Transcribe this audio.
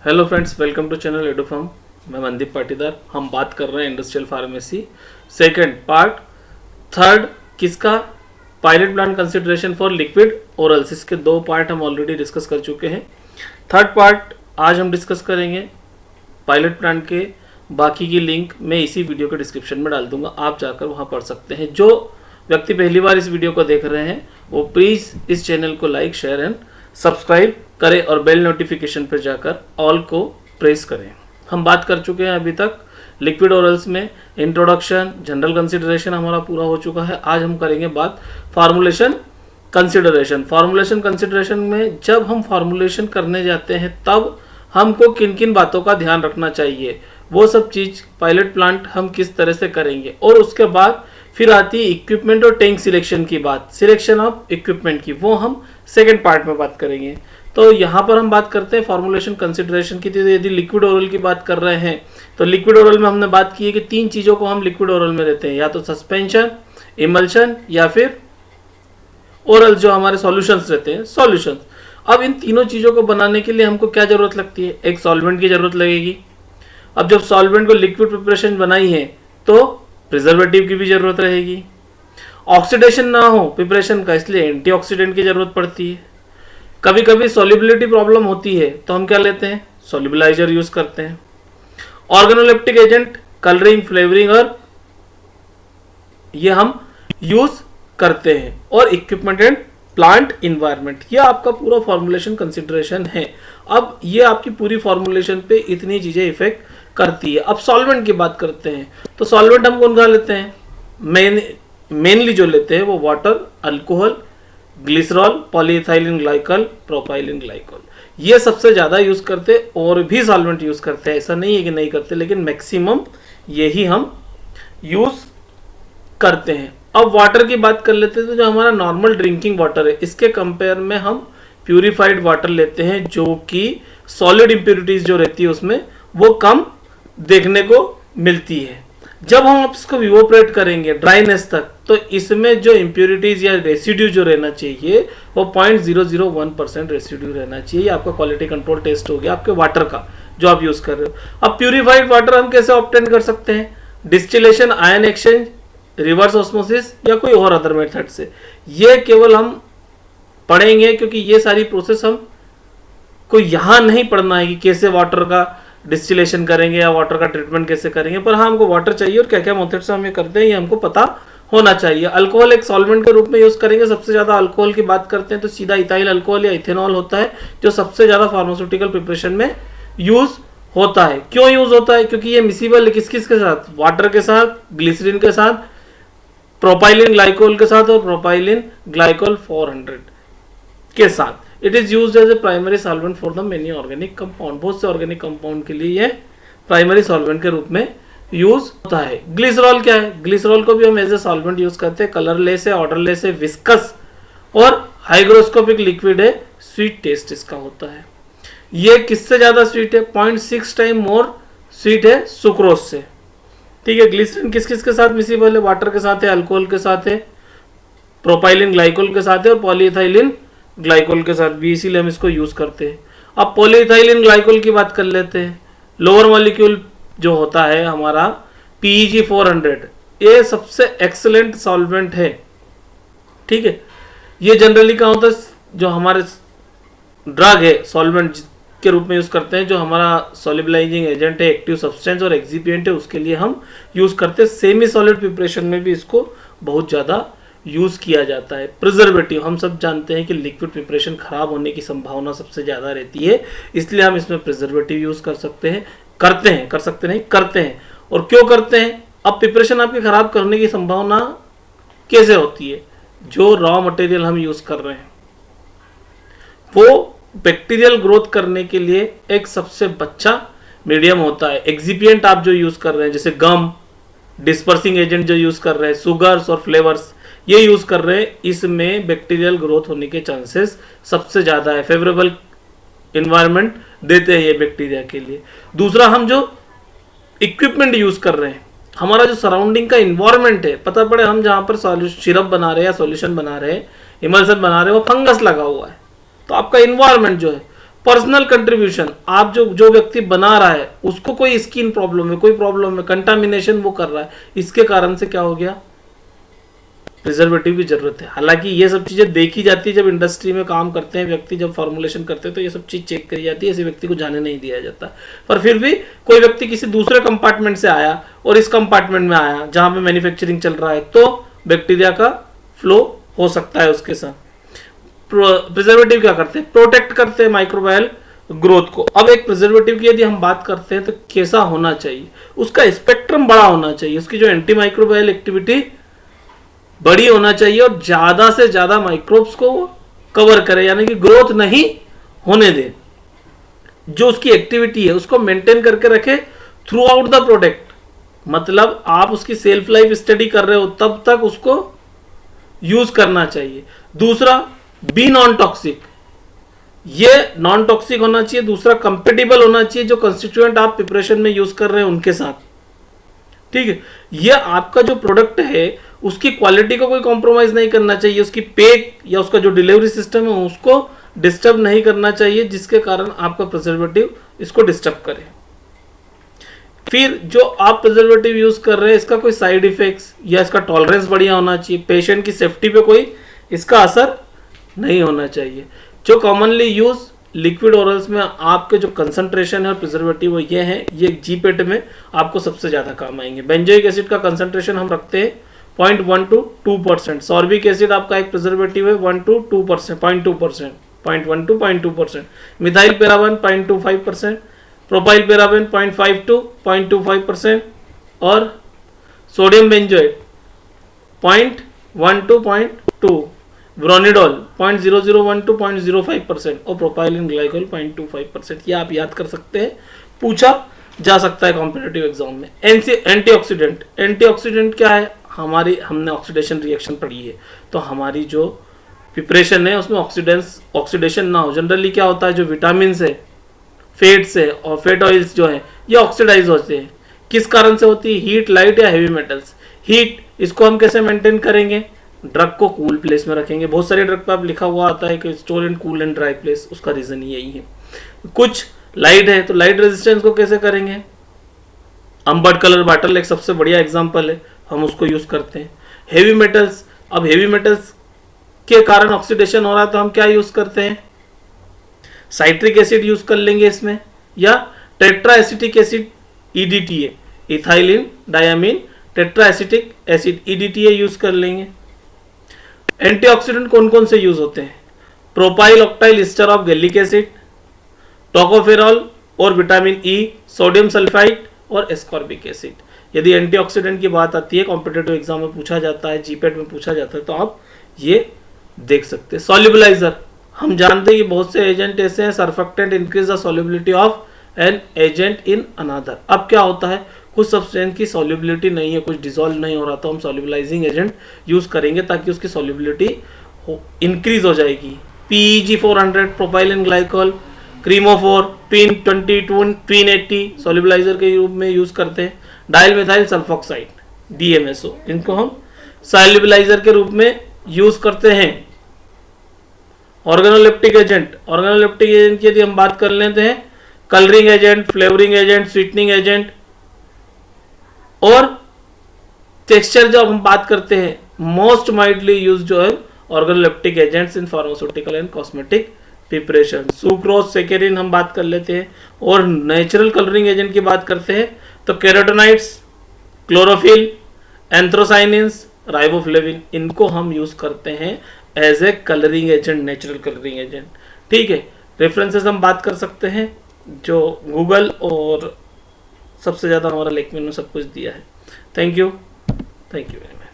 Hello friends, welcome to channel Adofarm. मैं मनदीप पाटीदार। हम बात कर रहे हैं industrial pharmacy second part third किसका, pilot plant consideration for liquid orals. इसके दो पार्ट हम ऑलरेडी डिस्कस कर चुके हैं। थर्ड पार्ट आज हम डिस्कस करेंगे पायलट प्लांट के। बाकी की लिंक मैं इसी वीडियो के डिस्क्रिप्शन में डाल दूंगा, आप जाकर वहाँ पढ़ सकते हैं। जो व्यक्ति पहली बार इस वीडियो को देख रहे हैं वो प्लीज़ इस चैनल को लाइक शेयर एंड सब्सक्राइब करें और बेल नोटिफिकेशन पर जाकर ऑल को प्रेस करें। हम बात कर चुके हैं अभी तक लिक्विड ओरल्स में इंट्रोडक्शन, जनरल कंसिडरेशन हमारा पूरा हो चुका है। आज हम करेंगे बात फार्मूलेशन कंसिडरेशन। फार्मूलेशन कंसिडरेशन में जब हम फार्मूलेशन करने जाते हैं तब हमको किन किन बातों का ध्यान रखना चाहिए, वो सब चीज़ पायलट प्लांट हम किस तरह से करेंगे। और उसके बाद फिर आती है इक्विपमेंट और टैंक सिलेक्शन की बात, सिलेक्शन ऑफ इक्विपमेंट की, वो हम सेकेंड पार्ट में बात करेंगे। तो यहाँ पर हम बात करते हैं फॉर्मुलेशन कंसिडरेशन की। तो यदि लिक्विड ओरल की बात कर रहे हैं तो लिक्विड ओरल में हमने बात की है कि तीन चीज़ों को हम लिक्विड ओरल में लेते हैं, या तो सस्पेंशन, इमल्शन या फिर ओरल जो हमारे सॉल्यूशंस रहते हैं, सॉल्यूशंस। अब इन तीनों चीज़ों को बनाने के लिए हमको क्या ज़रूरत लगती है, एक सॉल्वेंट की ज़रूरत लगेगी। अब जब सॉल्वेंट को लिक्विड प्रिपरेशन बनाई है तो प्रिजर्वेटिव की भी ज़रूरत रहेगी। ऑक्सीडेशन ना हो प्रिपरेशन का, इसलिए एंटीऑक्सीडेंट की ज़रूरत पड़ती है। कभी कभी सॉल्युबिलिटी प्रॉब्लम होती है तो हम क्या लेते हैं, सॉल्युबलाइजर यूज करते हैं। ऑर्गेनोलेप्टिक एजेंट, कलरिंग, फ्लेवरिंग और ये हम यूज करते हैं। और इक्विपमेंट एंड प्लांट इन्वायरमेंट, ये आपका पूरा फॉर्मुलेशन कंसिडरेशन है। अब ये आपकी पूरी फॉर्मुलेशन पे इतनी चीजें इफेक्ट करती है। अब सॉल्वेंट की बात करते हैं तो सॉल्वेंट हम कौन सा लेते हैं, मेनली जो लेते हैं वो water, alcohol, glycerol, polyethylene glycol, propylene glycol, ये सबसे ज़्यादा यूज़ करते हैं। और भी सॉल्वेंट यूज़ करते हैं, ऐसा नहीं है कि नहीं करते, लेकिन मैक्सिमम यही हम यूज़ करते हैं। अब वाटर की बात कर लेते हैं तो जो हमारा नॉर्मल ड्रिंकिंग वाटर है इसके कंपेयर में हम प्यूरिफाइड वाटर लेते हैं, जो कि सॉलिड इम्प्योरिटीज जो रहती है उसमें वो कम देखने को मिलती है। जब हम इसको इवोपरेट करेंगे ड्राइनेस तक तो इसमें जो इम्प्योरिटीज या रेसिड्यू जो रहना चाहिए वो 0.001% रेसिड्यू रहना चाहिए। आपका क्वालिटी कंट्रोल टेस्ट हो गया आपके वाटर का जो आप यूज कर रहे हो। अब प्यूरिफाइड वाटर हम कैसे ऑब्टेन कर सकते हैं, distillation, ion exchange, reverse osmosis या कोई और अदर मेथड से, ये केवल हम पढ़ेंगे क्योंकि ये सारी प्रोसेस हम को यहाँ नहीं पढ़ना है कि कैसे वाटर का डिस्टिलेशन करेंगे या वाटर का ट्रीटमेंट कैसे करेंगे, पर हाँ हमको वाटर चाहिए और क्या क्या मेथड से हम ये करते हैं ये हमको पता होना चाहिए। अल्कोहल एक सॉल्वेंट के रूप में यूज करेंगे। सबसे ज्यादा अल्कोहल की बात करते हैं तो सीधा इथाइल अल्कोहल या इथेनॉल होता है जो सबसे ज्यादा फार्मास्यूटिकल प्रिपरेशन में यूज होता है। क्यों यूज होता है, क्योंकि ये मिसिबल है किस किस के साथ, वाटर के साथ, ग्लिसरीन के साथ, प्रोपाइलिन ग्लाइकोल के साथ और प्रोपाइलिन ग्लाइकोल 400 के साथ। It is used as a primary solvent for the many organic compound. बहुत से ऑर्गेनिक कंपाउंड के लिए ये प्राइमरी सॉल्वेंट के रूप में यूज होता है। ग्लिसरॉल क्या है, ग्लिसरॉल को भी हम एज ए सॉल्वेंट यूज करते हैं। कलरलेस है, ऑर्डरलेस है, विस्कस और हाइग्रोस्कोपिक लिक्विड है। स्वीट टेस्ट इसका होता है। ये किससे ज्यादा स्वीट है, 0.6 टाइम मोर स्वीट है सुक्रोज से। ठीक है। ग्लिसरीन किस किस के साथ मिसिबल है, वाटर के साथ है, अल्कोहल के साथ है, प्रोपाइलिन ग्लाइकोल के साथ है और पॉलीइथाइलिन ग्लाइकोल के साथ भी, इसीलिए हम इसको यूज करते हैं। अब पॉलीइथाइलिन ग्लाइकोल की बात कर लेते हैं। लोअर मॉलिक्यूल जो होता है हमारा PEG 400, ये सबसे एक्सेलेंट सॉल्वेंट है। ठीक है। ये जनरली क्या होता है, जो हमारे ड्रग है सॉल्वेंट के रूप में यूज करते हैं, जो हमारा सॉल्युबलाइजिंग एजेंट है, एक्टिव सब्सटेंस और एक्सिपिएंट है, उसके लिए हम यूज करते हैं। सेमी सॉलिड प्रिपरेशन में भी इसको बहुत ज़्यादा यूज किया जाता है। प्रिजर्वेटिव, हम सब जानते हैं कि लिक्विड प्रिपरेशन खराब होने की संभावना सबसे ज़्यादा रहती है, इसलिए हम इसमें प्रिजर्वेटिव यूज कर सकते हैं, करते हैं, कर सकते नहीं, करते हैं। और क्यों करते हैं, अब प्रिपरेशन आपकी खराब करने की संभावना कैसे होती है, जो रॉ मटेरियल हम यूज कर रहे हैं वो बैक्टीरियल ग्रोथ करने के लिए एक सबसे अच्छा मीडियम होता है। एक्सिपिएंट आप जो यूज कर रहे हैं जैसे गम, डिस्पर्सिंग एजेंट जो यूज कर रहे हैं, सुगर्स और फ्लेवर्स ये यूज कर रहे हैं, इसमें बैक्टीरियल ग्रोथ होने के चांसेस सबसे ज्यादा है। फेवरेबल इन्वायरमेंट देते हैं ये बैक्टीरिया के लिए। दूसरा, हम जो इक्विपमेंट यूज कर रहे हैं, हमारा जो सराउंडिंग का इन्वायरमेंट है, पता पड़े हम जहाँ पर सिरप बना रहे हैं या सॉल्यूशन बना रहे हैं, इमल्सन बना रहे हैं, वो फंगस लगा हुआ है, तो आपका इन्वायरमेंट जो है पर्सनल कंट्रीब्यूशन, आप जो जो व्यक्ति बना रहा है उसको कोई स्किन प्रॉब्लम है, कोई प्रॉब्लम है, कंटामिनेशन वो कर रहा है, इसके कारण से क्या हो गया, प्रिजर्वेटिव की जरूरत है। हालांकि ये सब चीजें देखी जाती है जब इंडस्ट्री में काम करते हैं व्यक्ति, जब फॉर्मुलेशन करते हैं तो ये सब चीज चेक करी जाती है, ऐसे व्यक्ति को जाने नहीं दिया जाता। पर फिर भी कोई व्यक्ति किसी दूसरे कंपार्टमेंट से आया और इस कंपार्टमेंट में आया जहां पे मैन्युफैक्चरिंग चल रहा है, तो बैक्टीरिया का फ्लो हो सकता है उसके साथ। प्रिजर्वेटिव क्या करते हैं, प्रोटेक्ट करते हैं माइक्रोबायल ग्रोथ को। अब एक प्रिजर्वेटिव की यदि हम बात करते हैं तो कैसा होना चाहिए, उसका स्पेक्ट्रम बड़ा होना चाहिए, उसकी जो एंटी माइक्रोबायल एक्टिविटी बड़ी होना चाहिए और ज्यादा से ज्यादा माइक्रोब्स को कवर करे, यानी कि ग्रोथ नहीं होने दे, जो उसकी एक्टिविटी है उसको मेंटेन करके रखे थ्रू आउट द प्रोडक्ट। मतलब आप उसकी सेल्फ लाइफ स्टडी कर रहे हो तब तक उसको यूज करना चाहिए। दूसरा, बी नॉन टॉक्सिक, ये नॉन टॉक्सिक होना चाहिए। दूसरा, कंपेटिबल होना चाहिए जो कंस्टिट्यूएंट आप प्रिपरेशन में यूज कर रहे हैं उनके साथ, ठीक है। ये आपका जो प्रोडक्ट है उसकी क्वालिटी को कोई कॉम्प्रोमाइज नहीं करना चाहिए, उसकी पैक या उसका जो डिलीवरी सिस्टम है उसको डिस्टर्ब नहीं करना चाहिए, जिसके कारण आपका प्रिजर्वेटिव इसको डिस्टर्ब करे। फिर जो आप प्रिजर्वेटिव यूज कर रहे हैं इसका कोई साइड इफेक्ट्स या इसका टॉलरेंस बढ़िया होना चाहिए, पेशेंट की सेफ्टी पे कोई इसका असर नहीं होना चाहिए। जो कॉमनली यूज लिक्विड ओरल्स में आपके जो कंसंट्रेशन है और प्रिजर्वेटिव ये है, ये जीपेट में आपको सबसे ज्यादा काम आएंगे। बेंजोइक एसिड का कंसंट्रेशन हम रखते हैं 0.1 to 2%। सॉर्बिक एसिड आपका एक प्रिजर्वेटिव है 1 to 2%, 0.2%, 0.1 to 0.2%। Methyl paraben 0.25%, propyl paraben 0.5 to 0.25% और सोडियम बेंजोएट 0.1 to 0.2, ब्रोनिडोल 0.001 to 0.05% और प्रोपाइलिन ग्लाइकोल 0.25%। ये आप याद कर सकते हैं, पूछा जा सकता है कॉम्पिटिटिव एग्जाम में। एंटीऑक्सीडेंट, एंटीऑक्सीडेंट क्या है, हमने ऑक्सीडेशन रिएक्शन पढ़ी है, तो हमारी जो प्रिपरेशन है उसमें ऑक्सीडेशन ना हो। जनरली क्या होता है, जो विटामिन है, फैट्स है और फैट ऑयल्स जो है ये ऑक्सीडाइज होते हैं। किस कारण से होती है, हीट, लाइट या हेवी मेटल्स। हीट, इसको हम कैसे मेंटेन करेंगे, ड्रग को कूल प्लेस में रखेंगे। बहुत सारे ड्रग पे आप लिखा हुआ आता है कि store in cool and dry place, उसका रीजन यही है। कुछ लाइट है तो लाइट रेजिस्टेंस को कैसे करेंगे, अम्बर्ट कलर बॉटल एक सबसे बढ़िया एग्जांपल है, हम उसको यूज करते हैं। हेवी मेटल्स, अब हेवी मेटल्स के कारण ऑक्सीडेशन हो रहा है तो हम क्या यूज करते हैं, साइट्रिक एसिड यूज कर लेंगे इसमें, या tetra acetic acid EDTA, ethylene diamine tetra acetic acid EDTA use कर लेंगे। एंटीऑक्सीडेंट कौन कौन से यूज होते हैं, propyl octyl ester of gallic acid, tocopherol और विटामिन E, सोडियम सल्फाइड और एस्कॉर्बिक एसिड। यदि एंटीऑक्सीडेंट की बात आती है, कॉम्पिटिटिव एग्जाम में पूछा जाता है, जीपेट में पूछा जाता है, तो आप ये देख सकते हैं। सॉल्युबलाइजर, हम जानते हैं कि बहुत से एजेंट ऐसे हैं, surfactant increase the solubility of an agent in another. अब क्या होता है, कुछ सब्सटेंस की सॉल्युबिलिटी नहीं है, कुछ डिसॉल्व नहीं हो रहा, तो हम सॉल्युबलाइजिंग एजेंट यूज करेंगे ताकि उसकी सॉल्युबिलिटी इंक्रीज हो जाएगी। PEG400, propylene glycol, cremophor, tween 20, tween 80 solubiliser के रूप में यूज करते हैं। डाइल मिथाइल सल्फोक्साइड DMSO, इनको हम सॉल्युबलाइजर के रूप में यूज करते हैं। ऑर्गेनोलेप्टिक एजेंट, ऑर्गेनोलेप्टिक एजेंट की यदि हम बात कर लेते हैं, colouring agent, flavouring agent, sweetening agent और टेक्सचर जब हम बात करते हैं, मोस्ट माइडली यूज जो है organoleptic agents in pharmaceutical and cosmetic preparation. Sucrose, saccharin हम बात कर लेते हैं। और नेचुरल कलरिंग एजेंट की बात करते हैं तो कैरोटेनॉइड्स, क्लोरोफिल, एंथ्रोसाइनिन्स, राइबोफ्लेविन, इनको हम यूज करते हैं as a colouring agent, natural colouring agent, ठीक है। रेफरेंसेस हम बात कर सकते हैं जो गूगल और सबसे ज़्यादा हमारा लेक्चर में सब कुछ दिया है। Thank you very much.